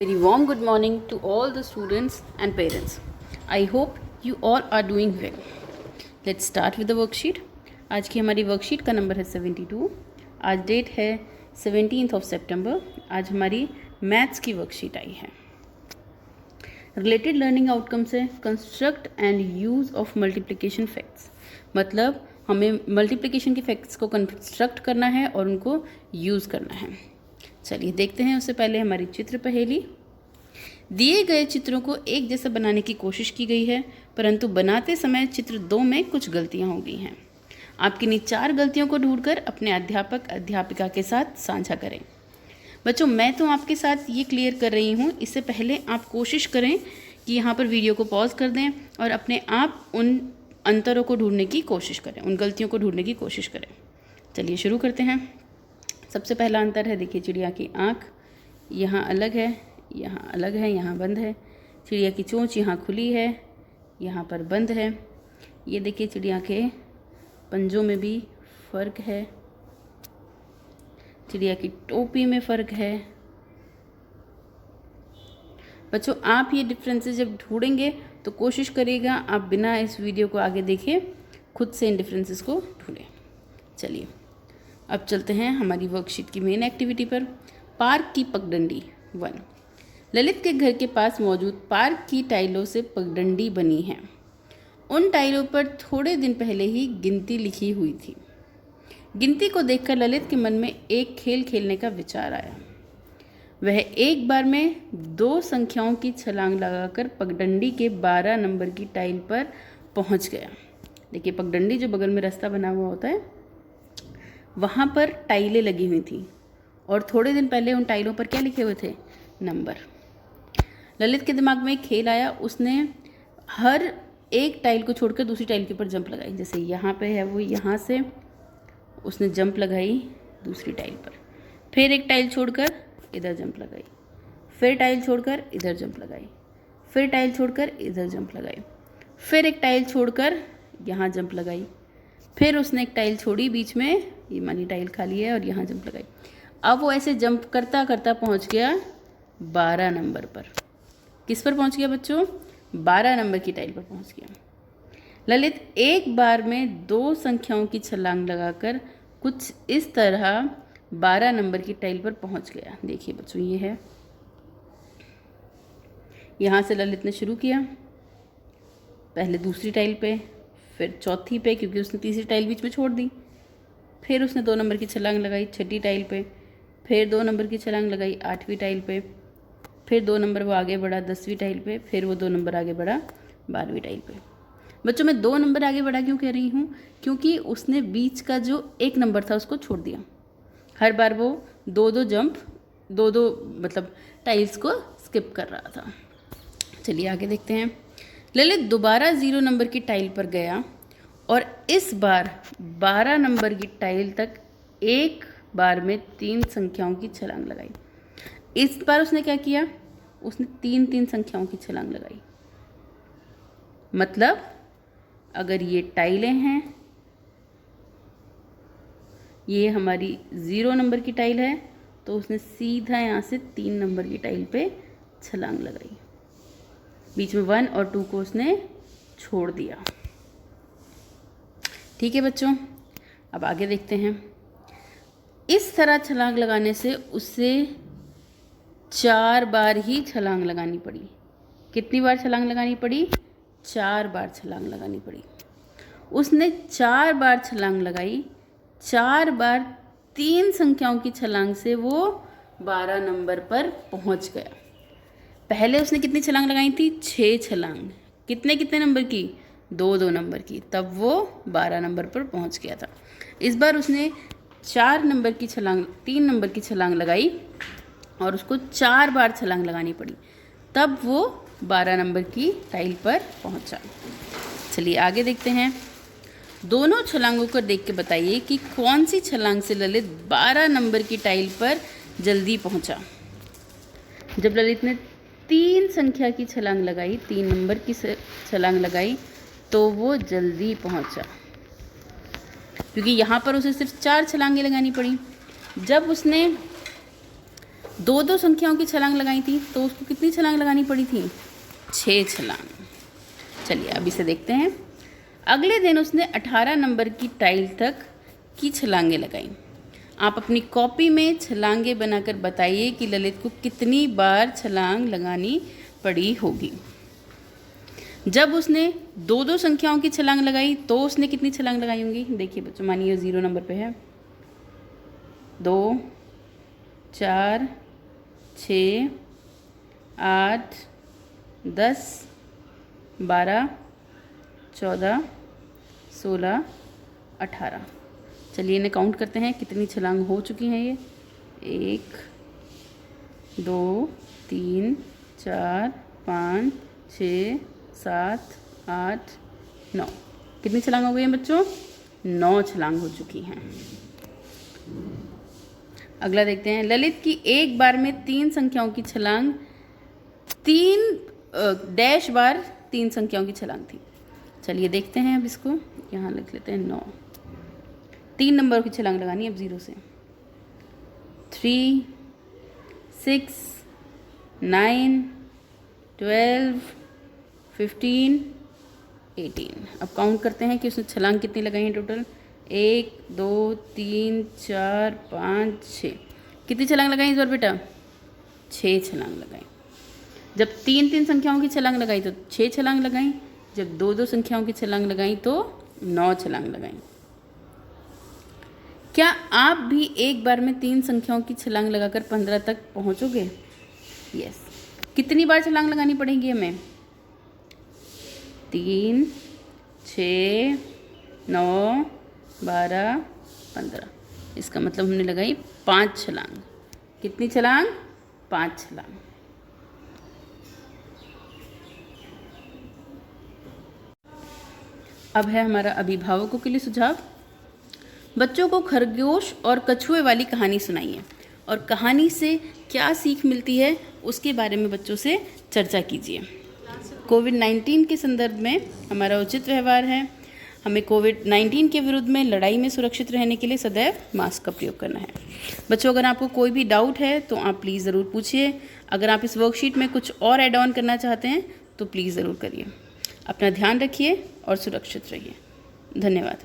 Very warm good morning to all the students and parents. I hope you all are doing well. Let's start with the worksheet. आज की हमारी worksheet का number है 72. आज date है 17th September. आज हमारी मैथ्स की वर्कशीट आई है. रिलेटेड लर्निंग आउटकम से construct and use of multiplication facts, मतलब हमें मल्टीप्लिकेशन के फैक्ट्स को कंस्ट्रक्ट करना है और उनको यूज़ करना है. चलिए देखते हैं. उससे पहले हमारी चित्र पहेली. दिए गए चित्रों को एक जैसा बनाने की कोशिश की गई है, परंतु बनाते समय चित्र 2 में कुछ गलतियां हो गई हैं. आप किन्हीं 4 गलतियों को ढूंढकर अपने अध्यापक अध्यापिका के साथ साझा करें. बच्चों, मैं तो आपके साथ ये क्लियर कर रही हूँ. इससे पहले आप कोशिश करें कि यहाँ पर वीडियो को पॉज कर दें और अपने आप उन अंतरों को ढूंढने की कोशिश करें, उन गलतियों को ढूंढने की कोशिश करें. चलिए शुरू करते हैं. सबसे पहला अंतर है, देखिए चिड़िया की आँख यहाँ अलग है, यहाँ अलग है, यहाँ बंद है. चिड़िया की चोंच यहाँ खुली है, यहाँ पर बंद है. ये देखिए चिड़िया के पंजों में भी फ़र्क है, चिड़िया की टोपी में फ़र्क है. बच्चों, आप ये डिफरेंसेस जब ढूंढेंगे तो कोशिश करिएगा आप बिना इस वीडियो को आगे देखे खुद से इन डिफरेंसेस को ढूंढें. चलिए अब चलते हैं हमारी वर्कशीट की मेन एक्टिविटी पर. पार्क की पगडंडी 1. ललित के घर के पास मौजूद पार्क की टाइलों से पगडंडी बनी है. उन टाइलों पर थोड़े दिन पहले ही गिनती लिखी हुई थी. गिनती को देखकर ललित के मन में एक खेल खेलने का विचार आया. वह एक बार में 2 संख्याओं की छलांग लगाकर पगडंडी के 12 नंबर की टाइल पर पहुंच गया. देखिए पगडंडी जो बगल में रास्ता बना हुआ होता है वहाँ पर टाइलें लगी हुई थी और थोड़े दिन पहले उन टाइलों पर क्या लिखे हुए थे? नंबर. ललित के दिमाग में एक खेल आया. उसने हर एक टाइल को छोड़कर दूसरी टाइल के ऊपर जंप लगाई. जैसे यहाँ पे है वो यहाँ से उसने जंप लगाई दूसरी टाइल पर, फिर एक टाइल छोड़कर इधर जंप लगाई, फिर टाइल छोड़कर इधर जंप लगाई, फिर टाइल छोड़कर इधर जंप लगाई, फिर एक टाइल छोड़कर यहाँ जंप लगाई, फिर उसने एक टाइल छोड़ी बीच में, ये मानी टाइल खाली है, और यहाँ जंप लगाई. अब वो ऐसे जंप करता करता पहुँच गया 12 नंबर पर. किस पर पहुँच गया बच्चों? 12 नंबर की टाइल पर पहुँच गया. ललित एक बार में 2 संख्याओं की छलांग लगाकर कुछ इस तरह 12 नंबर की टाइल पर पहुँच गया. देखिए बच्चों, ये है. यहाँ से ललित ने शुरू किया, पहले दूसरी टाइल पे, फिर चौथी पे, क्योंकि उसने तीसरी टाइल बीच में छोड़ दी. फिर उसने 2 नंबर की छलांग लगाई 6ठी टाइल पे, फिर 2 नंबर की छलांग लगाई 8वीं टाइल पे, फिर 2 नंबर वो आगे बढ़ा 10वीं टाइल पे, फिर वो 2 नंबर आगे बढ़ा 12वीं टाइल पे. बच्चों, मैं 2 नंबर आगे बढ़ा क्यों कह रही हूँ? क्योंकि उसने बीच का जो 1 नंबर था उसको छोड़ दिया. हर बार वो 2-2 जंप 2-2 मतलब टाइल्स को स्किप कर रहा था. चलिए आगे देखते हैं. ललित दोबारा 0 नंबर की टाइल पर गया और इस बार 12 नंबर की टाइल तक एक बार में 3 संख्याओं की छलांग लगाई. इस बार उसने क्या किया? उसने 3-3 संख्याओं की छलांग लगाई. मतलब अगर ये टाइलें हैं, ये हमारी 0 नंबर की टाइल है, तो उसने सीधा यहाँ से 3 नंबर की टाइल पे छलांग लगाई. बीच में 1 और 2 को उसने छोड़ दिया. ठीक है बच्चों, अब आगे देखते हैं. इस तरह छलांग लगाने से उसे 4 बार ही छलांग लगानी पड़ी. कितनी बार छलांग लगानी पड़ी? 4 बार छलांग लगानी पड़ी. उसने 4 बार छलांग लगाई. 4 बार 3 संख्याओं की छलांग से वो 12 नंबर पर पहुंच गया. पहले उसने कितनी छलांग लगाई थी? 6 छलांग. कितने कितने नंबर की? 2-2 नंबर की. तब वो 12 नंबर पर पहुंच गया था. इस बार उसने 4 नंबर की छलांग 3 नंबर की छलांग लगाई और उसको 4 बार छलांग लगानी पड़ी. तब वो 12 नंबर की टाइल पर पहुंचा. चलिए आगे देखते हैं. दोनों छलांगों को देख के बताइए कि कौन सी छलांग से ललित 12 नंबर की टाइल पर जल्दी पहुंचा. जब ललित ने 3 संख्या की छलांग लगाई, 3 नंबर की छलांग लगाई, तो वो जल्दी पहुंचा, क्योंकि यहाँ पर उसे सिर्फ 4 छलांगें लगानी पड़ी. जब उसने 2 संख्याओं की छलांग लगाई थी, तो उसको कितनी छलांग लगानी पड़ी थी? 6 छलांग। चलिए अब इसे देखते हैं। अगले दिन उसने 18 नंबर की टाइल तक की छलांगें लगाई। आप अपनी कॉपी में छलांगें बनाकर बताइए कि ललित को कितनी बार छलांग लगानी पड़ी होगी। जब उसने 2 संख्याओं की छलांग लगाई तो उसने कितनी छलांग लगाई होंगी? देखिए बच्चों, मानिए 0 नंबर पे है। 2, 4, 6, 8, 10, 12, 14, 16, 18। चलिए इन्हें काउंट करते हैं कितनी छलांग हो चुकी हैं ये। 1, 2, 3, 4, 5, 6, 7, 8, 9। कितनी छलांग हो गई हैं बच्चों? 9 छलांग हो चुकी हैं। अगला देखते हैं। ललित की एक बार में 3 संख्याओं की छलांग 3 बार 3 संख्याओं की छलांग थी। चलिए देखते हैं अब इसको, यहाँ लिख लेते हैं 9। 3 नंबर की छलांग लगानी है अब 0 से। 3, 6, 9, 12, 15, 18। अब काउंट करते हैं कि उसने छलांग कितनी लगाई है टोटल। 1, 2, 3, 4, 5, 6। कितनी छलांग लगाई इस बार बेटा? 6 छलांग लगाई। जब 3 संख्याओं की छलांग लगाई तो 6 छलांग लगाई। जब 2 संख्याओं की छलांग लगाई तो 9 छलांग लगाई। क्या आप भी एक बार में 3 संख्याओं की छलांग लगाकर 15 तक पहुंचोगे? यस। कितनी बार छलांग लगानी पड़ेगी हमें? 3, 6, 9, 12, 15। इसका मतलब हमने लगाई 5 छलांग। कितनी छलांग? 5 छलांग। अब है हमारा अभिभावकों के लिए सुझाव। बच्चों को खरगोश और कछुए वाली कहानी सुनाइए और कहानी से क्या सीख मिलती है उसके बारे में बच्चों से चर्चा कीजिए। कोविड-19 के संदर्भ में हमारा उचित व्यवहार है। हमें कोविड-19 के विरुद्ध में लड़ाई में सुरक्षित रहने के लिए सदैव मास्क का प्रयोग करना है। बच्चों, अगर आपको कोई भी डाउट है तो आप प्लीज़ ज़रूर पूछिए। अगर आप इस वर्कशीट में कुछ और ऐड ऑन करना चाहते हैं तो प्लीज़ ज़रूर करिए। अपना ध्यान रखिए और सुरक्षित रहिए। धन्यवाद।